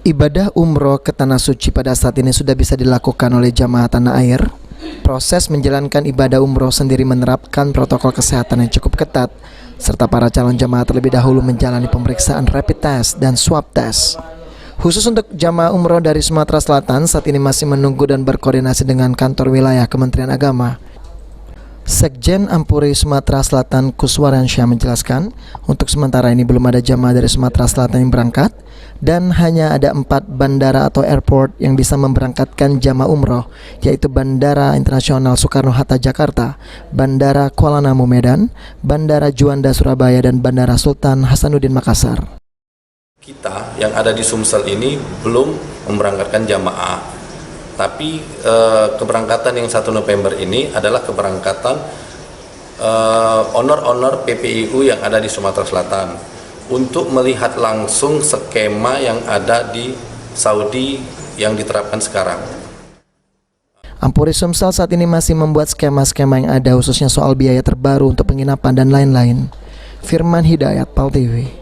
Ibadah umroh ke Tanah Suci pada saat ini sudah bisa dilakukan oleh jamaah tanah air. Proses menjalankan ibadah umroh sendiri menerapkan protokol kesehatan yang cukup ketat, serta para calon jamaah terlebih dahulu menjalani pemeriksaan rapid test dan swab test. Khusus untuk jamaah umroh dari Sumatera Selatan, saat ini masih menunggu dan berkoordinasi dengan kantor wilayah Kementerian Agama. Sekjen Ampuri Sumatera Selatan Kuswaransyah menjelaskan, untuk sementara ini belum ada jamaah dari Sumatera Selatan yang berangkat dan hanya ada 4 bandara atau airport yang bisa memberangkatkan jamaah umroh, yaitu Bandara Internasional Soekarno-Hatta Jakarta, Bandara Kuala Namu Medan, Bandara Juanda Surabaya, dan Bandara Sultan Hasanuddin Makassar. Kita yang ada di Sumsel ini belum memberangkatkan jamaah, tapi keberangkatan yang 1 November ini adalah keberangkatan honor-honor PPIU yang ada di Sumatera Selatan untuk melihat langsung skema yang ada di Saudi yang diterapkan sekarang. Ampuri Sumsel saat ini masih membuat skema-skema yang ada, khususnya soal biaya terbaru untuk penginapan dan lain-lain. Firman Hidayat, PAL TV.